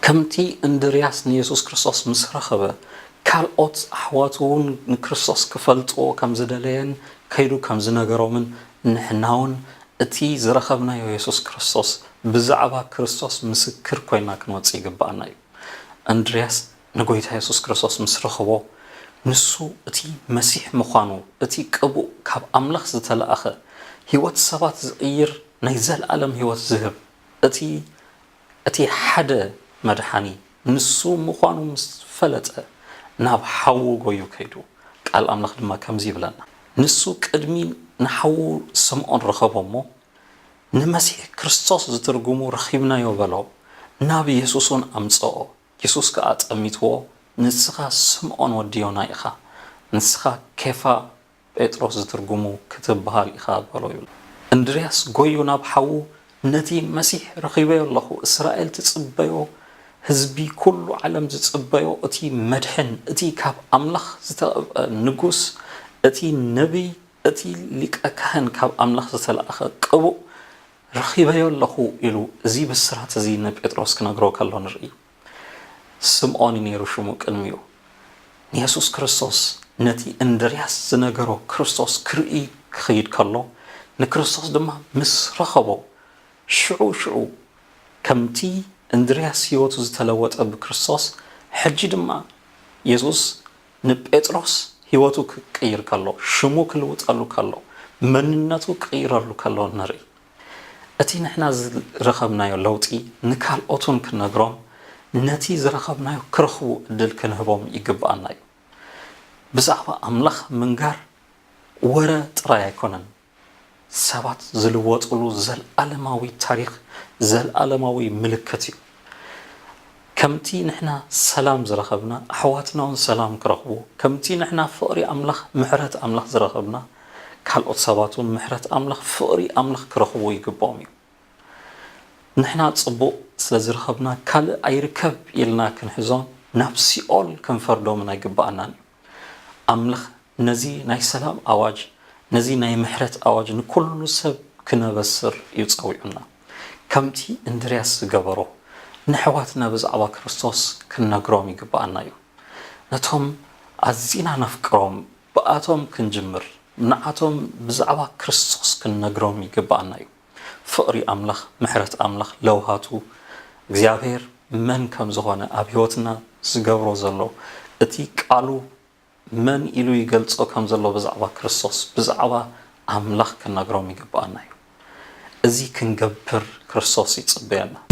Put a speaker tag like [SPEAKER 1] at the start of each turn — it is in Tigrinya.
[SPEAKER 1] ከምቲ እንድርያስ ንኢየሱስ ክርስቶስ ምስ ረኸበ ካልኦት ኣሕዋቱ እውን ንክርስቶስ ክፈልጥዎ ከም ዝደለየን ከይዱ ከም ዝነገሮምን ንሕናውን እቲ ዝረኸብናዮ ኢየሱስ ክርስቶስ ብዛዕባ ክርስቶስ ምስክር ኮይና ክንወጽእ ይግባአና እዩ። እንድርያስ ንጎይታ ኢየሱስ ክርስቶስ ምስ ረኸቦ ንሱ እቲ መሲሕ ምዃኑ እቲ ቅቡእ ካብ ኣምላኽ ዝተለኣኸ ህይወት ሰባት ዝቕይር ናይ ዘለዓለም ህይወት ዝህብ እቲ ሓደ መድሓኒ ንሱ ምዃኑ ምስ ፈለጠ ናብ ሓዉ ጎዩ ከይዱ ቃል ኣምላኽ ድማ ከምዚ ይብለና ንሱ ቅድሚ ንሓዉ ስምዖን ረኸቦ እሞ ንመሲሕ ክርስቶስ ዝትርጉሙ ረኺብናዮ በሎ ናብ ኢየሱስን ኣምጽኦ ኢየሱስ ከዓ ጠሚትዎ ንስኻ ስምዖን ወዲ ዮና ኢኻ ንስኻ ኬፋ ጴጥሮስ ዝትርጉሙ ክትበሃል ኢኻ በሎ ይብሎ እንድርያስ ጎዩ ናብ ሓዉ ነቲ መሲሕ ረኺበዮ ኣለኹ እስራኤል ትጽበዮ ህዝቢ ኩሉ ዓለም ዝጽበዮ እቲ መድሕን እቲ ካብ ኣምላኽ ዝተቐብአ ንጉስ እቲ ነቢይ እቲ ሊቀ ካህን ካብ ኣምላኽ ዝተለኣኸ ቅቡእ ረኺበዮ ኣለኹ ኢሉ እዚ ብስራት እዚ ንጴጥሮስ ክነግሮ ከሎ ንርኢ ስምዖን ነይሩ ሽሙ ቅድሚኡ ንኢየሱስ ክርስቶስ ነቲ እንድርያስ ዝነገሮ ክርስቶስ ክርኢ ክኸይድ ከሎ ንክርስቶስ ድማ ምስ ረኸቦ ሽዑ ከምቲ እንድርያስ ህይወቱ ዝተለወጠ ብክርስቶስ ሕጂ ድማ ኢየሱስ ንጴጥሮስ ህይወቱ ክቀይር ከሎ ሽሙ ክልውጠሉ ከሎ መንነቱ ክቀይረሉ ከሎ ንርኢ እቲ ንሕና ዝረኸብናዮ ለውጢ ንካልኦቱን ክነግሮም ነቲ ዝረኸብናዮ ክረኽቡ እድል ክንህቦም ይግባአና እዩ ብዛዕባ ኣምላኽ ምንጋር ወረ ጥራይ ኣይኮነን ሰባት ዝልወጥሉ ዘለዓለማዊ ታሪኽ ዘለዓለማዊ ምልክት እዩ ከምቲ ንሕና ሰላም ዝረኸብና ኣሕዋትናውን ሰላም ክረኽቡ ከምቲ ንሕና ፍቕሪ ኣምላኽ ምሕረት ኣምላኽ ዝረኸብና ካልኦት ሰባቱን ምሕረት ኣምላኽ ፍቕሪ ኣምላኽ ክረኽቡ ይግባኦም እዩ ንሕና ጽቡቕ ስለ ዝረኸብና ካልእ ኣይርከብ ኢልና ክንሕዞን ናብ ሲኦል ክንፈርዶምን ኣይግባአናን እዩ ኣምላኽ ነዚ ናይ ሰላም ኣዋጅ ነዚ ናይ ምሕረት ኣዋጅ ንኩሉ ሰብ ክነበስር ይጸውዑና ከምቲ እንድርያስ ዝገበሮ ንሕዋትና ብዛዕባ ክርስቶስ ክንነግሮም ይግባአና እዩ ነቶም ኣዝና ነፍቅሮም ብኣቶም ክንጅምር ንዓቶም ብዛዕባ ክርስቶስ ክንነግሮም ይግባአና እዩ ፍቕሪ ኣምላኽ ምሕረት ኣምላኽ ለውሃቱ እግዚአብሔር መን ከም ዝኾነ ኣብ ህይወትና ዝገብሮ ዘሎ እቲ ቃሉ መን ኢሉ ይገልጾ ከም ዘሎ ብዛዕባ ክርስቶስ ብዛዕባ ኣምላኽ ክንነግሮም ይግባአና እዩ እዚ ክንገብር ክርስቶስ ይጽበየና